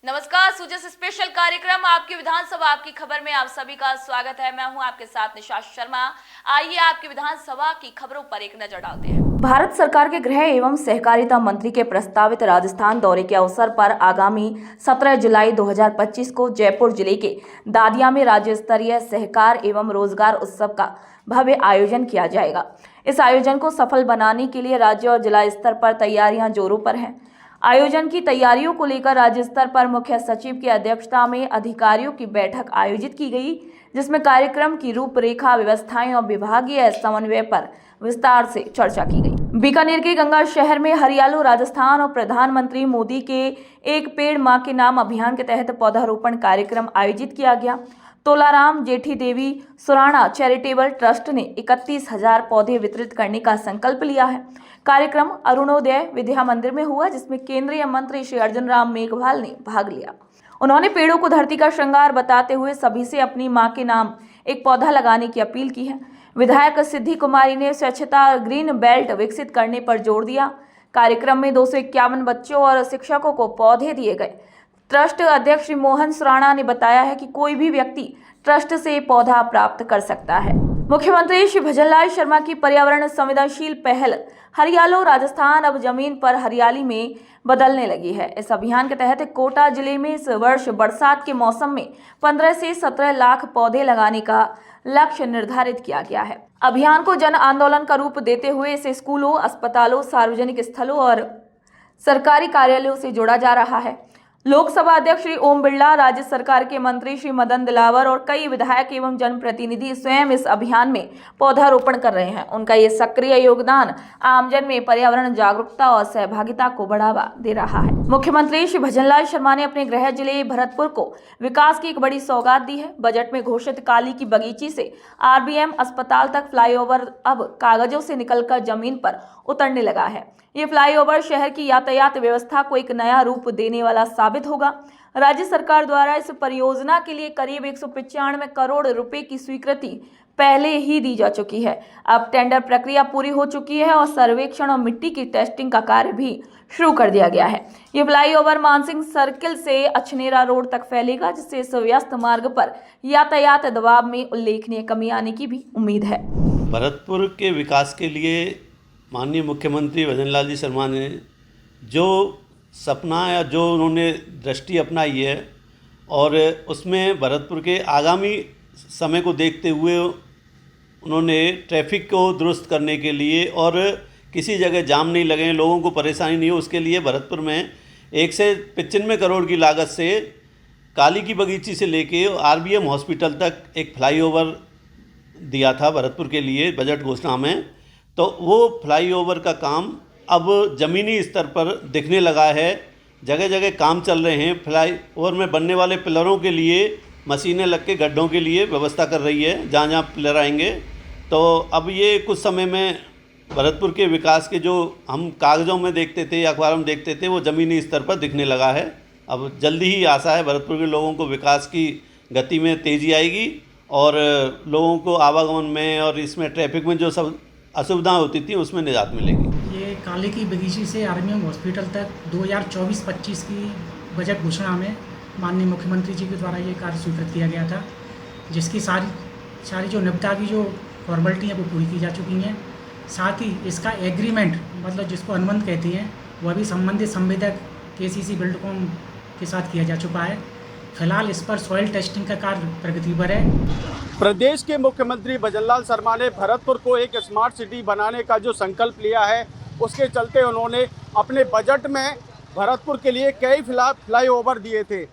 नमस्कार, सूजस स्पेशल कार्यक्रम आपकी विधानसभा आपकी खबर में आप सभी का स्वागत है। मैं हूं आपके साथ निशा शर्मा। आइए आपकी विधानसभा की खबरों पर एक नजर डालते हैं। भारत सरकार के गृह एवं सहकारिता मंत्री के प्रस्तावित राजस्थान दौरे के अवसर पर आगामी 17 जुलाई 2025 को जयपुर जिले के दादिया में राज्य स्तरीय सहकार एवं रोजगार उत्सव का भव्य आयोजन किया जाएगा। इस आयोजन को सफल बनाने के लिए राज्य और जिला स्तर पर तैयारियां जोरों पर हैं। आयोजन की तैयारियों को लेकर राज्य स्तर पर मुख्य सचिव की अध्यक्षता में अधिकारियों की बैठक आयोजित की गई, जिसमें कार्यक्रम की रूपरेखा, व्यवस्थाएं और विभागीय समन्वय पर विस्तार से चर्चा की गई। बीकानेर के गंगा शहर में हरियालो राजस्थान और प्रधानमंत्री मोदी के एक पेड़ मां के नाम अभियान के तहत पौधारोपण कार्यक्रम आयोजित किया गया। तोलाराम जेठी देवी सुराणा चैरिटेबल ट्रस्ट ने 31,000 पौधे वितरित करने का संकल्प लिया है। कार्यक्रम अरुणोदय विद्या मंदिर में हुआ, जिसमें केंद्रीय मंत्री श्री अर्जुन राम मेघवाल ने भाग लिया। उन्होंने पेड़ों को धरती का श्रृंगार बताते हुए सभी से अपनी मां के नाम एक पौधा लगाने की अपील की है। विधायक सिद्धि कुमारी ने स्वच्छता ग्रीन बेल्ट विकसित करने पर जोर दिया। कार्यक्रम में 251 बच्चों और शिक्षकों को पौधे दिए गए। ट्रस्ट अध्यक्ष श्री मोहन सुराणा ने बताया है कि कोई भी व्यक्ति ट्रस्ट से पौधा प्राप्त कर सकता है। मुख्यमंत्री श्री भजनलाल शर्मा की पर्यावरण संवेदनशील पहल हरियालो राजस्थान अब जमीन पर हरियाली में बदलने लगी है। इस अभियान के तहत कोटा जिले में इस वर्ष बरसात के मौसम में 15 से 17 लाख पौधे लगाने का लक्ष्य निर्धारित किया गया है। अभियान को जन आंदोलन का रूप देते हुए इसे स्कूलों, अस्पतालों, सार्वजनिक स्थलों और सरकारी कार्यालयों से जोड़ा जा रहा है। लोकसभा अध्यक्ष श्री ओम बिरला, राज्य सरकार के मंत्री श्री मदन दिलावर और कई विधायक एवं जनप्रतिनिधि स्वयं इस अभियान में पौधारोपण कर रहे हैं। उनका ये सक्रिय योगदान आमजन में पर्यावरण जागरूकता और सहभागिता को बढ़ावा दे रहा है। मुख्यमंत्री श्री भजनलाल शर्मा ने अपने गृह जिले भरतपुर को विकास की एक बड़ी सौगात दी है। बजट में घोषित काली की बगीची से आरबीएम अस्पताल तक फ्लाईओवर अब कागजों से निकलकर जमीन पर उतरने लगा है। ये फ्लाईओवर शहर की यातायात व्यवस्था को एक नया रूप देने वाला साबित होगा। राज्य सरकार द्वारा इस परियोजना के लिए करीब 195 करोड़ रुपए की स्वीकृति पहले ही दी जा चुकी है। अब टेंडर प्रक्रिया पूरी हो चुकी है और सर्वेक्षण और मिट्टी की टेस्टिंग का कार्य भी शुरू कर दिया गया है। ये फ्लाईओवर मानसिंह सर्किल से अछनेरा रोड तक फैलेगा, जिससे इस व्यस्त मार्ग पर यातायात दबाव में उल्लेखनीय कमी आने की भी उम्मीद है। भरतपुर के विकास के लिए माननीय मुख्यमंत्री भजनलाल जी शर्मा ने जो सपना या जो उन्होंने दृष्टि अपनाई है और उसमें भरतपुर के आगामी समय को देखते हुए उन्होंने ट्रैफिक को दुरुस्त करने के लिए और किसी जगह जाम नहीं लगे, लोगों को परेशानी नहीं हो, उसके लिए भरतपुर में 195 करोड़ की लागत से काली की बगीची से लेके आरबीएम हॉस्पिटल तक एक फ्लाईओवर दिया था भरतपुर के लिए बजट घोषणा में। तो वो फ्लाईओवर का काम अब ज़मीनी स्तर पर दिखने लगा है। जगह जगह काम चल रहे हैं। फ्लाईओवर में बनने वाले पिलरों के लिए मशीनें लग के गड्ढों के लिए व्यवस्था कर रही है, जहाँ जहाँ पिलर आएंगे। तो अब ये कुछ समय में भरतपुर के विकास के जो हम कागज़ों में देखते थे या अखबारों में देखते थे, वो ज़मीनी स्तर पर दिखने लगा है। अब जल्दी ही आशा है भरतपुर के लोगों को विकास की गति में तेज़ी आएगी और लोगों को आवागमन में और इसमें ट्रैफिक में जो सब असुविधाएं होती थी उसमें निजात मिलेगी। ये काली की बगीची से आरबीएम हॉस्पिटल तक 2024-25 की बजट घोषणा में माननीय मुख्यमंत्री जी के द्वारा ये कार्य स्वीकृत किया गया था, जिसकी सारी जो निविदा की जो फॉर्मेलिटी है वो पूरी की जा चुकी हैं। साथ ही इसका एग्रीमेंट, मतलब जिसको अनुबंध कहते हैं, वह भी संबंधित संवेदक केसीसी बिल्डकॉम के साथ किया जा चुका है। फिलहाल इस पर सॉइल टेस्टिंग का कार्य प्रगति पर है। प्रदेश के मुख्यमंत्री भजनलाल शर्मा ने भरतपुर को एक स्मार्ट सिटी बनाने का जो संकल्प लिया है, उसके चलते उन्होंने अपने बजट में भरतपुर के लिए कई फ्लाईओवर दिए थे।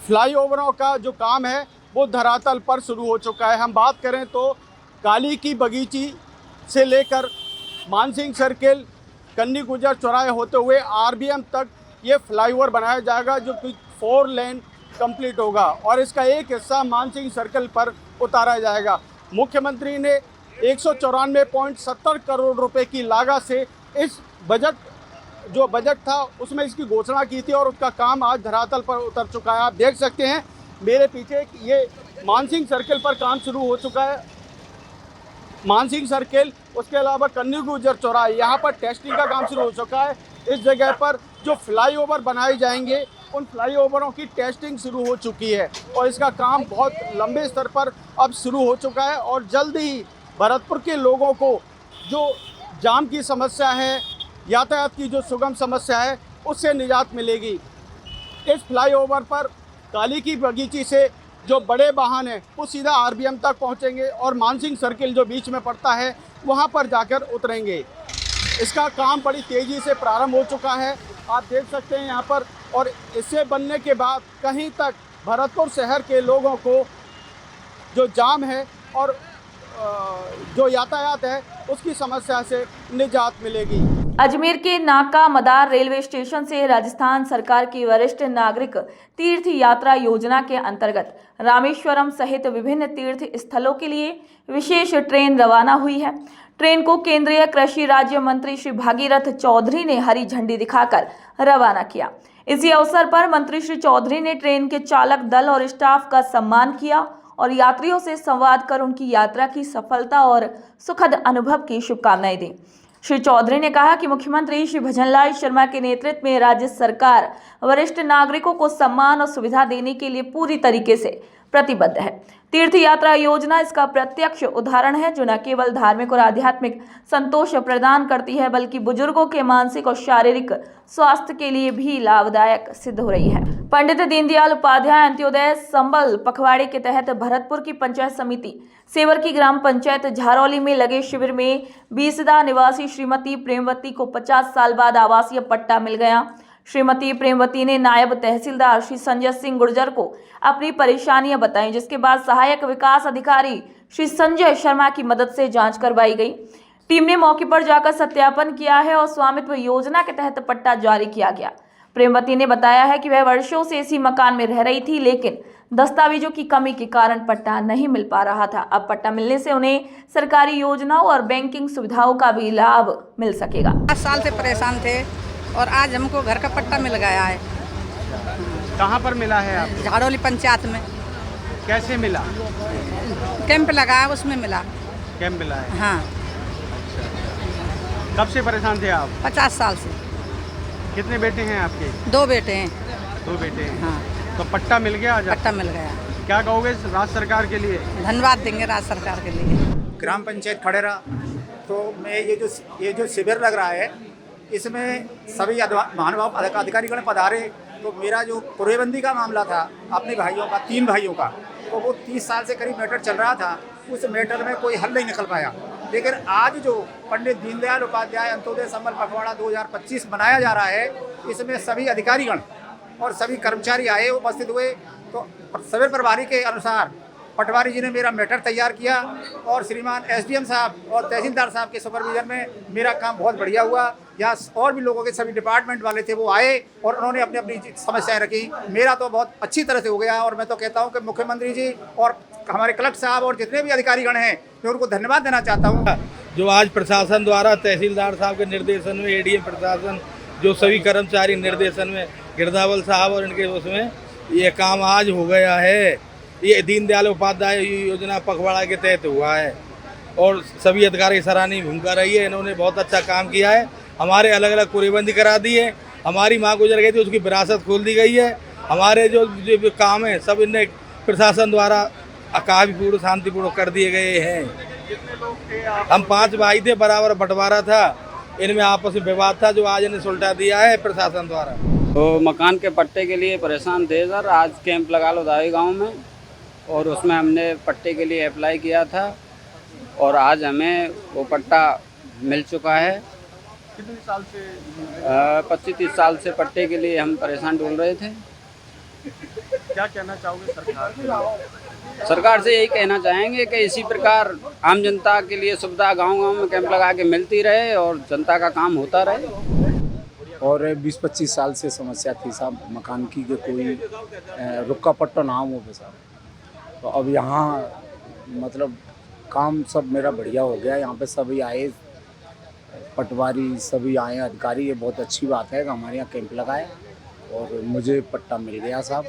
फ्लाईओवरों का जो काम है वो धरातल पर शुरू हो चुका है। हम बात करें तो काली की बगीची से लेकर मानसिंह सर्किल, कन्नी गुजर चौराहे होते हुए आरबीएम तक ये फ्लाईओवर बनाया जाएगा, जो कि 4 लेन कंप्लीट होगा और इसका एक हिस्सा मानसिंह सर्कल पर उतारा जाएगा। मुख्यमंत्री ने 194.70 करोड़ रुपए की लागत से इस बजट था उसमें इसकी घोषणा की थी और उसका काम आज धरातल पर उतर चुका है। आप देख सकते हैं मेरे पीछे ये मानसिंह सर्कल पर काम शुरू हो चुका है। मानसिंह सर्किल, उसके अलावा कन्नी गुजर चौराहे, यहाँ पर टेस्टिंग का काम शुरू हो चुका है। इस जगह पर जो फ्लाईओवर बनाए जाएंगे उन फ्लाईओवरों की टेस्टिंग शुरू हो चुकी है और इसका काम बहुत लंबे स्तर पर अब शुरू हो चुका है और जल्द ही भरतपुर के लोगों को जो जाम की समस्या है, यातायात की जो सुगम समस्या है, उससे निजात मिलेगी। इस फ्लाईओवर पर काली की बगीची से जो बड़े वाहन हैं वो सीधा आरबीएम तक पहुंचेंगे और मानसिंह सर्किल जो बीच में पड़ता है वहां पर जाकर उतरेंगे। इसका काम बड़ी तेज़ी से प्रारंभ हो चुका है, आप देख सकते हैं यहाँ पर। और इससे बनने के बाद कहीं तक भरतपुर शहर के लोगों को जो जाम है और जो यातायात है उसकी समस्या से निजात मिलेगी। अजमेर के नाका मदार रेलवे स्टेशन से राजस्थान सरकार की वरिष्ठ नागरिक तीर्थ यात्रा योजना के अंतर्गत रामेश्वरम सहित विभिन्न तीर्थ स्थलों के लिए विशेष ट्रेन रवाना हुई है। ट्रेन को केंद्रीय कृषि राज्य मंत्री श्री भागीरथ चौधरी ने हरी झंडी दिखाकर रवाना किया। इसी अवसर पर मंत्री श्री चौधरी ने ट्रेन के चालक दल और स्टाफ का सम्मान किया और यात्रियों से संवाद कर उनकी यात्रा की सफलता और सुखद अनुभव की शुभकामनाएं दी। श्री चौधरी ने कहा कि मुख्यमंत्री श्री भजनलाल शर्मा के नेतृत्व में राज्य सरकार वरिष्ठ नागरिकों को सम्मान और सुविधा देने के लिए पूरी तरीके से प्रतिबद्ध है। तीर्थ यात्रा योजना इसका प्रत्यक्ष उदाहरण है, जो न केवल धार्मिक और आध्यात्मिक संतोष प्रदान करती है बल्कि बुजुर्गों के मानसिक और शारीरिक स्वास्थ्य के लिए भी लाभदायक सिद्ध हो रही है। पंडित दीनदयाल उपाध्याय अंत्योदय संबल पखवाड़े के तहत भरतपुर की पंचायत समिति सेवर की ग्राम पंचायत झारौली में लगे शिविर में बीसदा निवासी श्रीमती प्रेमवती को 50 साल बाद आवासीय पट्टा मिल गया। श्रीमती प्रेमवती ने नायब तहसीलदार श्री संजय सिंह गुर्जर को अपनी परेशानियां बताईं, जिसके बाद सहायक विकास अधिकारी श्री संजय शर्मा की मदद से जांच करवाई गई। टीम ने मौके पर जाकर सत्यापन किया है और स्वामित्व योजना के तहत पट्टा जारी किया गया। प्रेमवती ने बताया है कि वह वर्षों से इसी मकान में रह रही थी, लेकिन दस्तावेजों की कमी के कारण पट्टा नहीं मिल पा रहा था। अब पट्टा मिलने से उन्हें सरकारी योजनाओं और बैंकिंग सुविधाओं का भी लाभ मिल सकेगा। 5 साल से परेशान थे और आज हमको घर का पट्टा मिल गया है। कहाँ पर मिला है आप? झाड़ौली पंचायत में। कैसे मिला? कैंप लगाया उसमें मिला। कैंप मिला है? हाँ। कब से परेशान थे आप? 50 साल से। कितने बेटे हैं आपके? 2 बेटे हैं। 2 बेटे हैं। हाँ। तो पट्टा मिल गया आज? पट्टा मिल गया। क्या कहोगे राज्य सरकार के लिए? धन्यवाद देंगे राज्य सरकार के लिए। ग्राम पंचायत खड़ेरा तो मैं ये जो शिविर लग रहा है इसमें सभी महानुभाव अधिकारीगण पधारे। तो मेरा जो कुरेबंदी का मामला था अपने भाइयों का, 3 भाइयों का, तो वो 30 साल से करीब मैटर चल रहा था। उस मैटर में कोई हल नहीं निकल पाया। लेकिन आज जो पंडित दीनदयाल उपाध्याय अंत्योदय संबल पखवाड़ा 2025 बनाया जा रहा है, इसमें सभी अधिकारीगण और सभी कर्मचारी आए, उपस्थित हुए। तो शिविर प्रभारी के अनुसार पटवारी जी ने मेरा मैटर तैयार किया और श्रीमान एसडीएम साहब और तहसीलदार साहब के सुपरविजन में मेरा काम बहुत बढ़िया हुआ। यहाँ और भी लोगों के सभी डिपार्टमेंट वाले थे, वो आए और उन्होंने अपनी अपनी समस्याएं रखी। मेरा तो बहुत अच्छी तरह से हो गया और मैं तो कहता हूँ कि मुख्यमंत्री जी और हमारे कलेक्टर साहब और जितने भी अधिकारीगण हैं, मैं उनको धन्यवाद देना चाहता हूँ। जो आज प्रशासन द्वारा तहसीलदार साहब के निर्देशन में, एडीएम प्रशासन, जो सभी कर्मचारी निर्देशन में, गिरदावल साहब और इनके उसमें ये काम आज हो गया है। ये दीनदयाल उपाध्याय योजना पखवाड़ा के तहत हुआ है और सभी अधिकारी सराहनीय भूमिका रही है। इन्होंने बहुत अच्छा काम किया है। हमारे अलग अलग कुरेबंदी करा दी है। हमारी माँ गुजर गई थी, उसकी विरासत खोल दी गई है। हमारे जो काम है सब इन्हें प्रशासन द्वारा काफी पूर्ण शांतिपूर्ण कर दिए गए हैं। हम 5 भाई थे, बराबर बंटवारा था। इनमें आपस में विवाद था जो आज इन्हें सुलझा दिया है प्रशासन द्वारा। तो मकान के पट्टे के लिए परेशान थे सर। आज कैंप लगा लो दाई गाँव में और उसमें हमने पट्टे के लिए अप्लाई किया था और आज हमें वो पट्टा मिल चुका है। कितने साल से? 25-30 साल से पट्टे के लिए हम परेशान ढूंढ रहे थे। क्या कहना चाहोगे सरकार से? सरकार से यही कहना चाहेंगे कि इसी प्रकार आम जनता के लिए सुविधा गांव-गांव में कैंप लगा के मिलती रहे और जनता का काम होता रहे। और 20-25 साल से समस्या थी साहब मकान की कि कोई रुका पट्टा ना हो साहब। तो अब यहाँ मतलब काम सब मेरा बढ़िया हो गया। यहाँ पे सभी आए, पटवारी सभी आए, अधिकारी। ये बहुत अच्छी बात है कि हमारे यहाँ कैंप लगाए और मुझे पट्टा मिल गया साहब।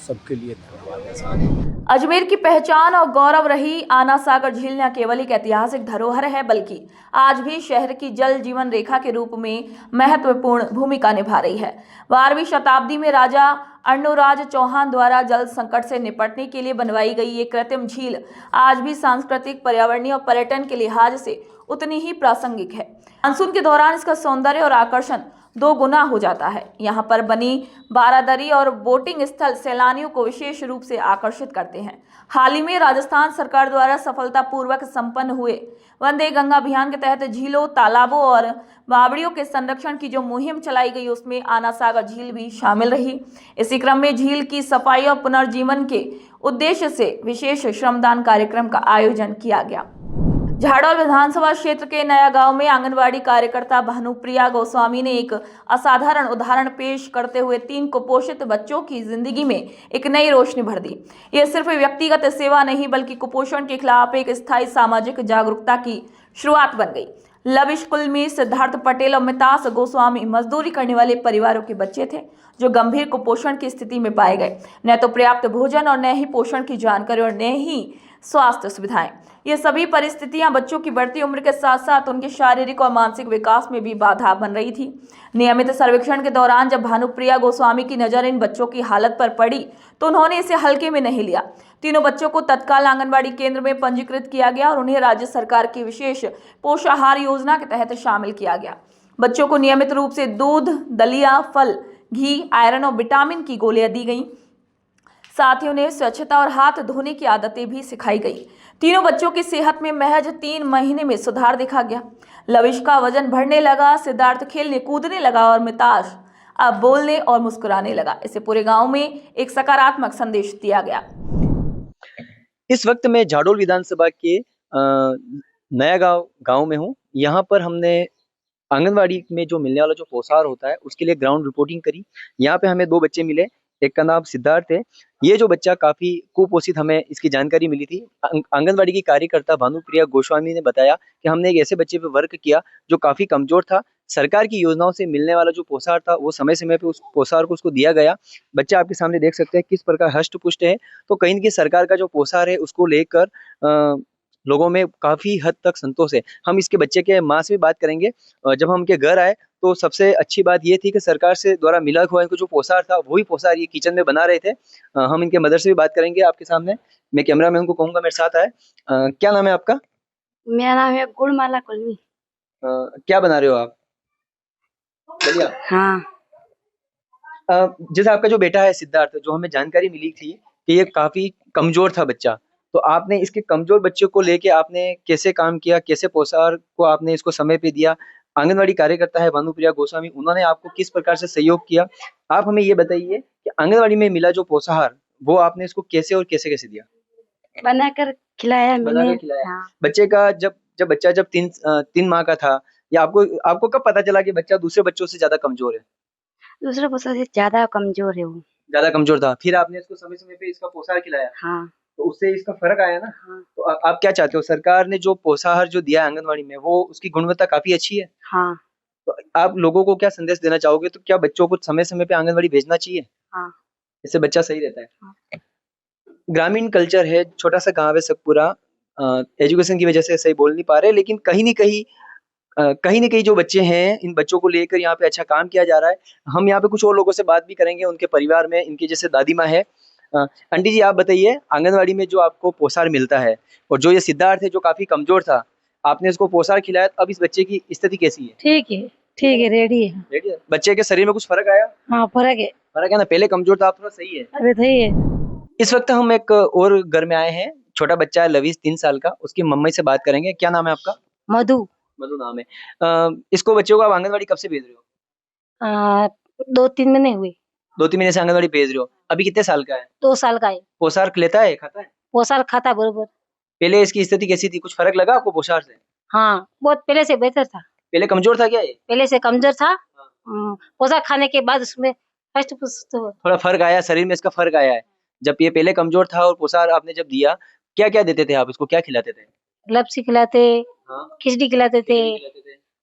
सबके लिए धन्यवाद है साहब। अजमेर की पहचान और गौरव रही आना सागर झील न केवल एक ऐतिहासिक धरोहर है बल्कि आज भी शहर की जल जीवन रेखा के रूप में महत्वपूर्ण भूमिका निभा रही है। 12वीं शताब्दी में राजा अर्णोराज चौहान द्वारा जल संकट से निपटने के लिए बनवाई गई ये कृत्रिम झील आज भी सांस्कृतिक, पर्यावरणीय और पर्यटन के लिहाज से उतनी ही प्रासंगिक है। मानसून के दौरान इसका सौंदर्य और आकर्षण 2 गुना हो जाता है। यहाँ पर बनी बारादरी और बोटिंग स्थल सैलानियों को विशेष रूप से आकर्षित करते हैं। हाल ही में राजस्थान सरकार द्वारा सफलतापूर्वक संपन्न हुए वंदे गंगा अभियान के तहत झीलों, तालाबों और बावड़ियों के संरक्षण की जो मुहिम चलाई गई उसमें आना सागर झील भी शामिल रही। इसी क्रम में झील की सफाई और पुनर्जीवन के उद्देश्य से विशेष श्रमदान कार्यक्रम का आयोजन किया गया। झाड़ोल विधानसभा क्षेत्र के नया गांव में आंगनवाड़ी कार्यकर्ता भानुप्रिया गोस्वामी ने एक असाधारण उदाहरण पेश करते हुए 3 कुपोषित बच्चों की जिंदगी में एक नई रोशनी भर दी। यह सिर्फ व्यक्तिगत सेवा नहीं बल्कि कुपोषण के खिलाफ एक स्थायी सामाजिक जागरूकता की शुरुआत बन गई। लविश कुलमी, सिद्धार्थ पटेल और मितास गोस्वामी मजदूरी करने वाले परिवारों के बच्चे थे जो गंभीर कुपोषण की स्थिति में पाए गए। न तो पर्याप्त भोजन और न ही पोषण की जानकारी और न ही स्वास्थ्य सुविधाएं। ये सभी परिस्थितियां बच्चों की बढ़ती उम्र के साथ साथ उनके शारीरिक और मानसिक विकास में भी बाधा बन रही थी। नियमित सर्वेक्षण के दौरान जब भानुप्रिया गोस्वामी की नज़र इन बच्चों की हालत पर पड़ी तो उन्होंने इसे हल्के में नहीं लिया। तीनों बच्चों को तत्काल आंगनबाड़ी केंद्र में पंजीकृत किया गया और उन्हें राज्य सरकार की विशेष पोषाहार योजना के तहत शामिल किया गया। बच्चों को नियमित रूप से दूध, दलिया, फल, घी, आयरन और विटामिन की गोलियां दी गई। साथ ही उन्हें स्वच्छता और हाथ धोने की आदतें भी सिखाई गई। तीनों बच्चों की सेहत में महज 3 महीने में सुधार देखा गया। लविश का वजन बढ़ने लगा, सिद्धार्थ खेलने कूदने लगा और मिताश अब बोलने और मुस्कुराने लगा। इसे पूरे गांव में एक सकारात्मक संदेश दिया गया। इस वक्त मैं झाड़ोल विधानसभा के नया गांव में हूँ। यहाँ पर हमने आंगनवाड़ी में जो मिलने वाला जो पोषाहार होता है उसके लिए ग्राउंड रिपोर्टिंग करी। यहाँ पे हमें 2 बच्चे मिले। एक का नाम सिद्धार्थ है। ये जो बच्चा काफी कुपोषित, हमें इसकी जानकारी मिली थी। आंगनवाड़ी की कार्यकर्ता भानुप्रिया गोस्वामी ने बताया कि हमने एक ऐसे बच्चे पे वर्क किया जो काफी कमजोर था। सरकार की योजनाओं से मिलने वाला जो पोषाहार था वो समय समय पे उस पोषाहार को उसको दिया गया। बच्चा आपके सामने देख सकते हैं किस प्रकार हष्ट पुष्ट है। तो कहीं न कहीं सरकार का जो पोषाहार है उसको लेकर लोगों में काफी हद तक संतोष है। हम इसके बच्चे के माँ से भी बात करेंगे। जब हम उनके घर आए तो सबसे अच्छी बात ये थी कि सरकार से द्वारा मिला हुआ इनको जो पोषाहार था वही पोषाहार ये किचन में बना रहे थे। हम इनके मदर से भी बात करेंगे आपके सामने। मैं कैमरा मैन को कहूंगा मेरे साथ आए। क्या नाम है आपका? मेरा नाम है गुणमाला कुलवी। क्या बना रहे हो आप? बढ़िया। हाँ। जैसे आपका जो बेटा है सिद्धार्थ, जो हमें जानकारी मिली थी कि ये काफी कमजोर था बच्चा, तो आपने इसके कमजोर बच्चे को लेके आपने कैसे काम किया, कैसे पोषाहार को आपने इसको समय पे दिया? आंगनवाड़ी कार्यकर्ता है भानुप्रिया गोस्वामी, उन्होंने आपको किस प्रकार से सहयोग किया? आप हमें ये बताइए कि आंगनवाड़ी में मिला जो पोषाहार वो आपने इसको कैसे और कैसे कैसे दिया? बनाकर खिलाया मैंने। बनाकर खिलाया। हाँ। बच्चे का जब बच्चा 3 माह का था, या आपको कब पता चला कि बच्चा दूसरे बच्चों से ज्यादा कमजोर है? दूसरे बच्चों से ज्यादा कमजोर है वो। ज्यादा कमजोर था, फिर आपने इसको समय समय पे इसका पोषाहार खिलाया। हाँ। तो उससे इसका फर्क आया ना। हाँ। तो आप क्या चाहते हो? सरकार ने जो पोषाहार जो दिया है आंगनवाड़ी में वो उसकी गुणवत्ता काफी अच्छी है। हाँ। तो आप लोगों को क्या संदेश देना चाहोगे? तो क्या बच्चों को समय समय पे आंगनवाड़ी भेजना चाहिए? हाँ। इससे बच्चा सही रहता है। हाँ। ग्रामीण कल्चर है, छोटा सा गांव है सतपुरा। एजुकेशन की वजह से सही बोल नहीं पा रहे, लेकिन कहीं न कहीं जो बच्चे हैं, इन बच्चों को लेकर यहाँ पे अच्छा काम किया जा रहा है। हम यहाँ पे कुछ और लोगों से बात भी करेंगे, उनके परिवार में इनके जैसे दादी माँ है। आंटी जी, आप बताइए, आंगनवाड़ी में जो आपको पोषाहार मिलता है और जो ये सिद्धार्थ है जो काफी कमजोर था, आपने इसको पोषाहार खिलाया, अब इस बच्चे की स्थिति कैसी है? ठीक है, रेडी है। रेडी है? बच्चे के शरीर में कुछ फर्क आया? हाँ, फर्क है ना, पहले कमजोर था, अब थोड़ा सही है। अभी सही है। इस वक्त हम एक और घर में आए हैं। छोटा बच्चा है लविश, 3 साल का। उसकी मम्मी से बात करेंगे। क्या नाम है आपका? मधु नाम है। इसको बच्चों को आप आंगनवाड़ी कब से भेज रहे हो? 2-3 महीने हुए। 2-3 महीने से आंगनवाड़ी भेज रहे हो। अभी कितने साल का है? 2 साल का है। पोषाहार लेता है, खाता है? पोषाहार खाता बरोबर। पहले इसकी स्थिति कैसी थी? कुछ फर्क लगा आपको पोषाहार से? हाँ, बहुत पहले से बेहतर था। पहले कमजोर था क्या ये? पहले से कमजोर था। पोषाहार खाने के बाद उसमें थोड़ा फर्क आया, शरीर में इसका फर्क आया है। जब ये पहले कमजोर था और पोषाहार आपने जब दिया, क्या क्या देते थे आप इसको? क्या खिलाते थे? लपसी खिलाते, खिचड़ी खिलाते थे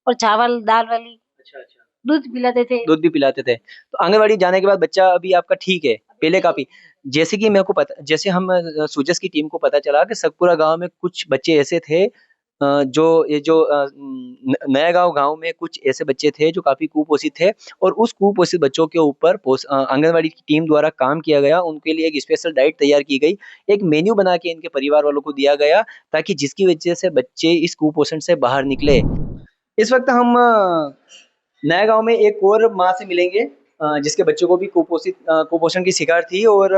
और चावल दाल वाली। अच्छा। दूध पिलाते थे। दूध भी पिलाते थे। तो आंगनवाड़ी जाने के बाद बच्चा अभी आपका ठीक है? पहले काफी, जैसे कि मेरे को पता, जैसे हम सूजस की टीम को पता चला कि सतपुरा गांव में कुछ बच्चे ऐसे थे नया गांव में कुछ ऐसे बच्चे थे जो काफी कुपोषित थे, और उस कुपोषित बच्चों के ऊपर आंगनवाड़ी की टीम द्वारा काम किया गया। उनके लिए एक स्पेशल डाइट तैयार की गई, एक मेन्यू बना के इनके परिवार वालों को दिया गया, ताकि जिसकी वजह से बच्चे इस कुपोषण से बाहर निकले। इस वक्त हम नया गांव में एक और माँ से मिलेंगे जिसके बच्चों को भी कुपोषण की शिकार थी, और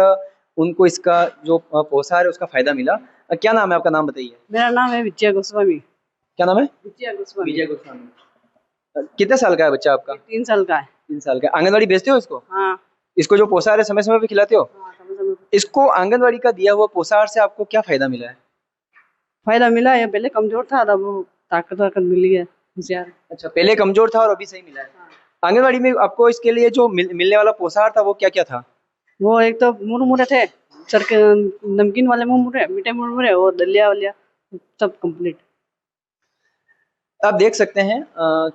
उनको इसका जो पोषाहार है उसका फायदा मिला। क्या नाम है आपका? नाम बताइए। मेरा नाम है विजय गोस्वामी। क्या नाम है? विजय गोस्वामी। विजय गोस्वामी। कितने साल का है बच्चा आपका? 3 साल का है। 3 साल का। आंगनवाड़ी भेजते हो इसको? हाँ। इसको जो पोषाहार है समय समय पे खिलाते हो? हाँ, समय पे। इसको आंगनवाड़ी का दिया हुआ पोषाहार से आपको क्या फायदा मिला है? फायदा मिला है, पहले कमजोर था, अब ताकत मिली है, होशियार। अच्छा, पहले कमजोर था और अभी सही मिला है। आंगनवाड़ी में आपको इसके लिए जो मिलने वाला पोषाहार था वो क्या क्या था? वो एक तो मुरमुरे थे, नमकीन वाले मुरमुरे, मीठे मुरमुरे, और दलिया वलिया सब कंप्लीट। आप देख सकते हैं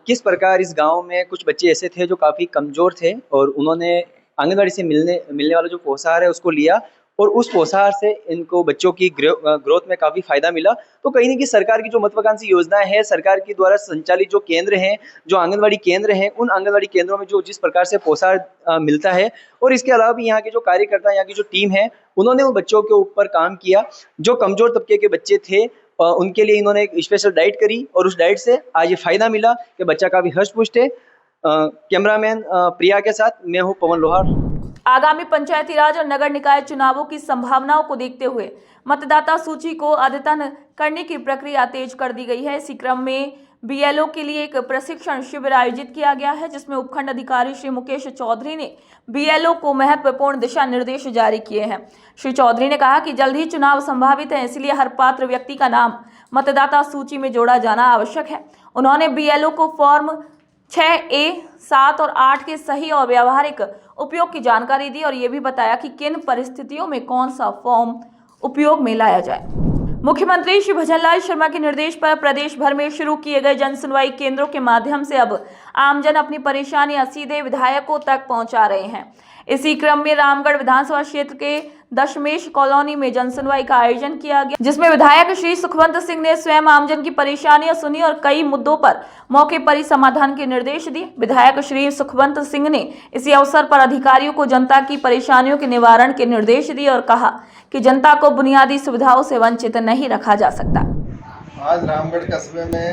किस प्रकार इस गांव में कुछ बच्चे ऐसे थे जो काफी कमजोर थे, और उन्होंने आंगनवाड़ी से मिलने वाला जो पोषाहार है उसको लिया, और उस पोषाहार से इनको बच्चों की ग्रोथ में काफी फायदा मिला। तो कहीं ना कहीं सरकार की जो महत्वाकांक्षी योजना है, सरकार के द्वारा संचालित जो केंद्र हैं, जो आंगनवाड़ी केंद्र हैं, उन आंगनवाड़ी केंद्रों में जो जिस प्रकार से पोषाहार मिलता है, और इसके अलावा भी यहाँ के जो कार्यकर्ता, यहाँ की जो टीम है, उन्होंने उन बच्चों के ऊपर काम किया। जो कमजोर तबके के बच्चे थे उनके लिए इन्होंने एक स्पेशल डाइट करी, और उस डाइट से आज ये फायदा मिला कि बच्चा काफी हष्ट-पुष्ट है। कैमरामैन प्रिया के साथ मैं हूँ पवन लोहार। आगामी पंचायती राज और नगर निकाय चुनावों की संभावनाओं को देखते हुए मतदाता सूची को अद्यतन करने की प्रक्रिया तेज कर दी गई है। इसी क्रम में बीएलओ के लिए एक प्रशिक्षण शिविर आयोजित किया गया है, जिसमें उपखंड अधिकारी श्री मुकेश चौधरी ने बीएलओ को महत्वपूर्ण दिशा निर्देश जारी किए हैं। श्री चौधरी ने कहा कि जल्द ही चुनाव संभावित है, इसलिए हर पात्र व्यक्ति का नाम मतदाता सूची में जोड़ा जाना आवश्यक है। उन्होंने बीएलओ को फॉर्म 6A, 7 और 8 के सही और व्यावहारिक उपयोग की जानकारी दी, और ये भी बताया कि किन परिस्थितियों में कौन सा फॉर्म उपयोग में लाया जाए। मुख्यमंत्री श्री भजनलाल शर्मा के निर्देश पर प्रदेश भर में शुरू किए गए जन सुनवाई केंद्रों के माध्यम से अब आमजन अपनी परेशानियां सीधे विधायकों तक पहुंचा रहे हैं। इसी क्रम में रामगढ़ विधानसभा क्षेत्र के दशमेश कॉलोनी में जन सुनवाई का आयोजन किया गया, जिसमें विधायक श्री सुखवंत सिंह ने स्वयं आमजन की परेशानियां सुनी और कई मुद्दों पर मौके पर ही समाधान के निर्देश दिए। विधायक श्री सुखवंत सिंह ने इसी अवसर पर अधिकारियों को जनता की परेशानियों के निवारण के निर्देश दिए और कहा कि जनता को बुनियादी सुविधाओं से वंचित नहीं रखा जा सकता। आज रामगढ़ कस्बे में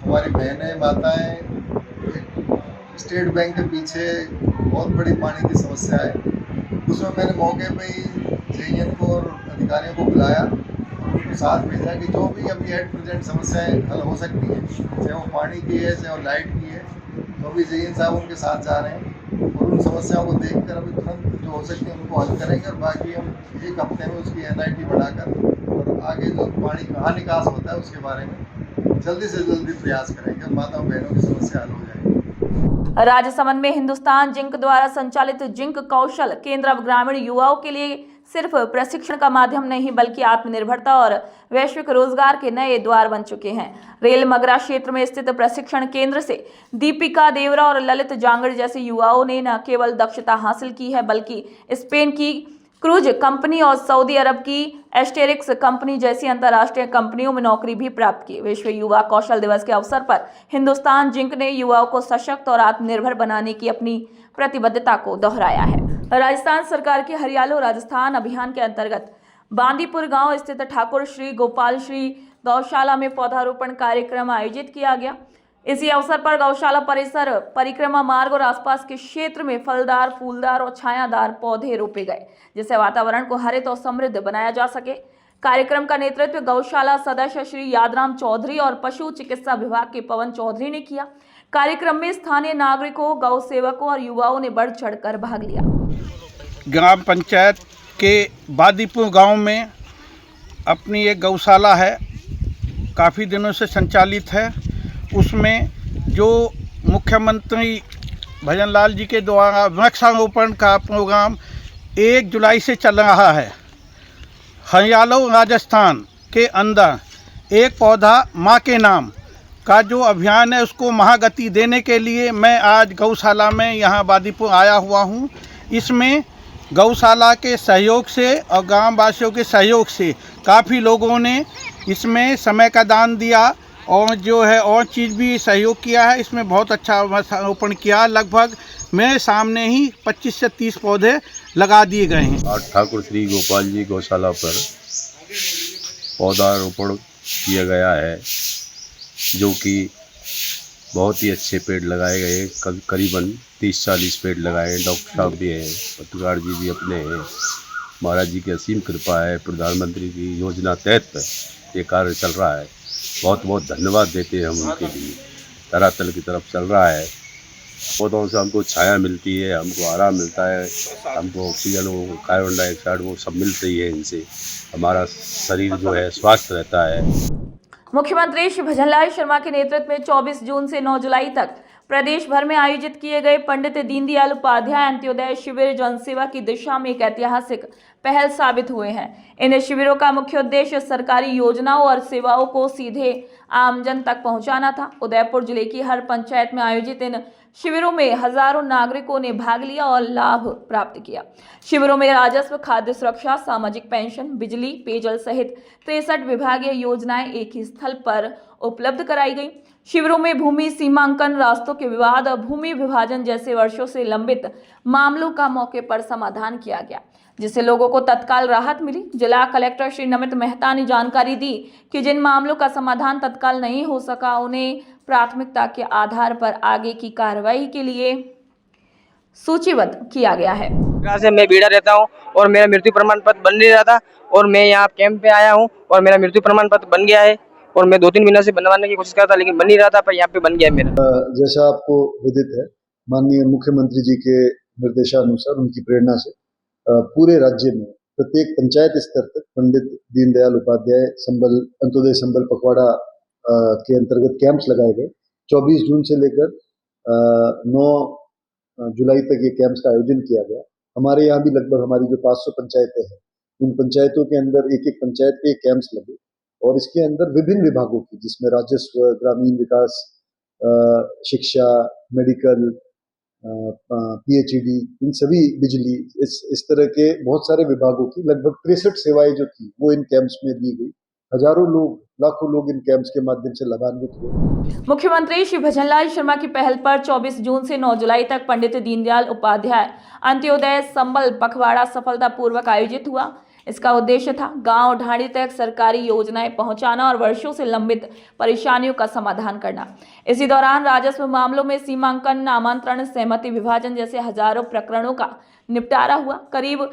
हमारी बहनें, माताएं, स्टेट बैंक के पीछे बहुत बड़ी पानी की समस्या है। उसमें मैंने मौके पे ही जेईएन को और अधिकारियों को बुलाया और उनको साथ भेजा कि जो भी अभी एट प्रेजेंट समस्याएं हल हो सकती हैं, चाहे वो पानी की है, चाहे वो लाइट की है, तो अभी जेईएन साहब उनके साथ जा रहे हैं और उन समस्याओं को देखकर अभी तुरंत जो हो सकती है उनको हल करेंगे। और बाकी हम 1 हफ्ते में उसकी NIT बढ़ाकर और आगे जो पानी कहाँ निकास होता है उसके बारे में जल्दी से जल्दी प्रयास करेंगे और माताओं बहनों की समस्या हल हो जाएगी। राजसमंद में हिंदुस्तान जिंक द्वारा संचालित जिंक कौशल केंद्र अब ग्रामीण युवाओं के लिए सिर्फ प्रशिक्षण का माध्यम नहीं बल्कि आत्मनिर्भरता और वैश्विक रोजगार के नए द्वार बन चुके हैं। रेल मगरा क्षेत्र में स्थित प्रशिक्षण केंद्र से दीपिका देवरा और ललित जांगड़ जैसे युवाओं ने न केवल दक्षता हासिल की है बल्कि स्पेन की क्रूज कंपनी और सऊदी अरब की एस्टेरिक्स कंपनी जैसी अंतर्राष्ट्रीय कंपनियों में नौकरी भी प्राप्त की। विश्व युवा कौशल दिवस के अवसर पर हिंदुस्तान जिंक ने युवाओं को सशक्त और आत्मनिर्भर बनाने की अपनी प्रतिबद्धता को दोहराया है। राजस्थान सरकार के हरियालो राजस्थान अभियान के अंतर्गत बांदीपुर गांव स्थित ठाकुर श्री गोपाल श्री गौशाला में पौधारोपण कार्यक्रम आयोजित किया गया। इसी अवसर पर गौशाला परिसर, परिक्रमा मार्ग और आसपास के क्षेत्र में फलदार, फूलदार और छायादार पौधे रोपे गए, जिससे वातावरण को हरित और समृद्ध बनाया जा सके। कार्यक्रम का नेतृत्व गौशाला सदस्य श्री यादराम चौधरी और पशु चिकित्सा विभाग के पवन चौधरी ने किया। कार्यक्रम में स्थानीय नागरिकों, गौ सेवकों और युवाओं ने बढ़ चढ़कर भाग लिया। ग्राम पंचायत के बादीपुर गांव में अपनी एक गौशाला है, काफ़ी दिनों से संचालित है। उसमें जो मुख्यमंत्री भजनलाल जी के द्वारा वृक्षारोपण का प्रोग्राम 1 जुलाई से चल रहा है। हरियालो राजस्थान के अंदर एक पौधा माँ के नाम का जो अभियान है उसको महागति देने के लिए मैं आज गौशाला में यहाँ बादीपुर आया हुआ हूँ। इसमें गौशाला के सहयोग से और ग्रामवासियों के सहयोग से काफ़ी लोगों ने इसमें समय का दान दिया और जो है और चीज़ भी सहयोग किया है। इसमें बहुत अच्छा रोपण किया। लगभग मेरे सामने ही 25 से 30 पौधे लगा दिए गए हैं। आज ठाकुर श्री गोपाल जी गौशाला पर पौधारोपण किया गया है, जो कि बहुत ही अच्छे पेड़ लगाए गए हैं। करीबन 30-40 पेड़ लगाए हैं। डॉक्टर साहब भी हैं, पत्रकार जी भी अपने हैं। महाराज जी की असीम कृपा है। प्रधानमंत्री की योजना तहत ये कार्य चल रहा है। बहुत बहुत धन्यवाद देते हैं हम उनके लिए। धरातल की तरफ चल रहा है। पौधों से हमको छाया मिलती है, हमको आराम मिलता है, हमको ऑक्सीजन, वो कार्बन डाइऑक्साइड, वो सब मिलती है। इनसे हमारा शरीर जो है स्वस्थ रहता है। मुख्यमंत्री श्री भजनलाल शर्मा के नेतृत्व में 24 जून से 9 जुलाई तक प्रदेश भर में आयोजित किए गए पंडित दीनदयाल उपाध्याय अंत्योदय शिविर जनसेवा की दिशा में एक ऐतिहासिक पहल साबित हुए हैं। इन शिविरों का मुख्य उद्देश्य सरकारी योजनाओं और सेवाओं को सीधे आमजन तक पहुंचाना था। उदयपुर जिले की हर पंचायत में आयोजित इन शिविरों में हजारों नागरिकों ने भाग लिया और लाभ प्राप्त किया। शिविरों में राजस्व, खाद्य सुरक्षा, सामाजिक पेंशन, बिजली, पेयजल सहित 63 विभागीय योजनाएं एक ही स्थल पर उपलब्ध कराई गई। शिविरों में भूमि सीमांकन, रास्तों के विवाद और भूमि विभाजन जैसे वर्षों से लंबित मामलों का मौके पर समाधान किया गया, जिससे लोगों को तत्काल राहत मिली। जिला कलेक्टर श्री नमित मेहता ने जानकारी दी कि जिन मामलों का समाधान तत्काल नहीं हो सका, उन्हें प्राथमिकता के आधार पर आगे की कार्रवाई के लिए सूचीबद्ध किया गया है। से मैं बीड़ा रहता हूँ और मेरा मृत्यु प्रमाण पत्र बन नहीं रहा था, और मैं यहाँ कैंप पे आया हूँ और मेरा मृत्यु प्रमाण पत्र बन गया है। और मैं 2-3 महीनों से बनवाने की कोशिश कर रहा था, लेकिन बन नहीं रहा था, पर यहाँ पे बन गया है मेरा। जैसा आपको विदित है, माननीय मुख्यमंत्री जी के निर्देशानुसार, उनकी प्रेरणा से पूरे राज्य में प्रत्येक पंचायत स्तर तक पंडित दीनदयाल उपाध्याय अंत्योदय संबल पखवाड़ा के अंतर्गत कैंप्स लगाए गए। 24 जून से लेकर 9 जुलाई तक ये कैंप्स का आयोजन किया गया। हमारे यहाँ भी लगभग हमारी जो 500 पंचायतें हैं, उन पंचायतों के अंदर एक एक पंचायत पे कैंप्स लगे, और इसके अंदर विभिन्न विभागों की, जिसमें राजस्व, ग्रामीण विकास, शिक्षा, मेडिकल, PHED, इन सभी, बिजली, इस तरह के बहुत सारे विभागों की लगभग 63 सेवाएं जो थी वो इन कैंप्स में दी गई। हजारों लोग, लाखों लोग इन कैंप्स के माध्यम से लाभान्वित हुए। मुख्यमंत्री श्री भजनलाल शर्मा की पहल पर 24 जून से 9 जुलाई तक पंडित दीनदयाल उपाध्याय अंत्योदय संबल पखवाड़ा सफलतापूर्वक आयोजित हुआ। इसका उद्देश्य था गांव ढाणी तक सरकारी योजनाएं पहुंचाना और वर्षों से लंबित परेशानियों का समाधान करना। इसी दौरान राजस्व मामलों में सीमांकन, नामांतरण, सहमति विभाजन जैसे हजारों प्रकरणों का निपटारा हुआ। करीब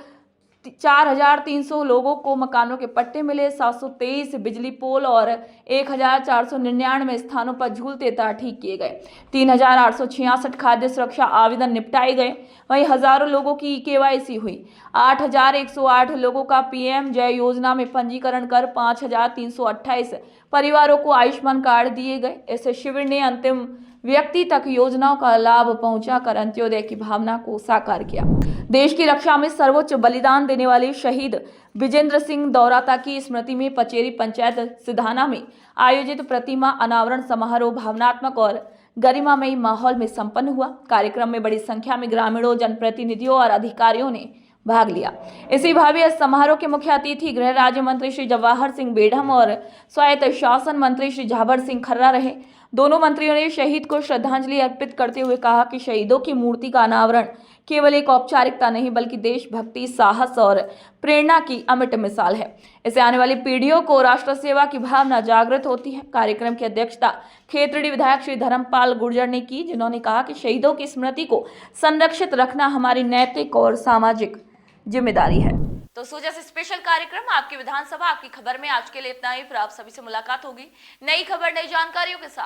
4,300 लोगों को मकानों के पट्टे मिले। 723 बिजली पोल और 1,499 स्थानों पर झूलते तार ठीक किए गए। 3,866 खाद्य सुरक्षा आवेदन निपटाए गए। वहीं हजारों लोगों की KYC हुई। 8,108 लोगों का PM जय योजना में पंजीकरण कर 5,328 परिवारों को आयुष्मान कार्ड दिए गए। इस शिविर ने अंतिम व्यक्ति तक योजनाओं का लाभ पहुंचाकर अंत्योदय की भावना को साकार किया। देश की रक्षा में सर्वोच्च बलिदान देने वाले शहीद विजेंद्र सिंह दौराता की स्मृति में पचेरी पंचायत सिधाना में आयोजित प्रतिमा अनावरण समारोह भावनात्मक और गरिमामयी माहौल में संपन्न हुआ। कार्यक्रम में बड़ी संख्या में ग्रामीणों, जनप्रतिनिधियों और अधिकारियों ने भाग लिया। इसी भव्य समारोह के मुख्य अतिथि गृह राज्य मंत्री श्री जवाहर सिंह बेढ़म और स्वायत्त शासन मंत्री श्री झाबर सिंह खर्रा रहे। दोनों मंत्रियों ने शहीद को श्रद्धांजलि अर्पित करते हुए कहा कि शहीदों की मूर्ति का अनावरण केवल एक औपचारिकता नहीं, बल्कि देशभक्ति, साहस और प्रेरणा की अमिट मिसाल है। इससे आने वाली पीढ़ियों को राष्ट्र सेवा की भावना जागृत होती है। कार्यक्रम की अध्यक्षता खेतड़ी विधायक श्री धर्मपाल गुर्जर ने की, जिन्होंने कहा कि शहीदों की स्मृति को संरक्षित रखना हमारी नैतिक और सामाजिक जिम्मेदारी है। तो सूजा से स्पेशल कार्यक्रम आपकी विधानसभा आपकी खबर में आज के लिए इतना ही। फिर आप सभी से मुलाकात होगी नई खबर, नई जानकारियों के साथ।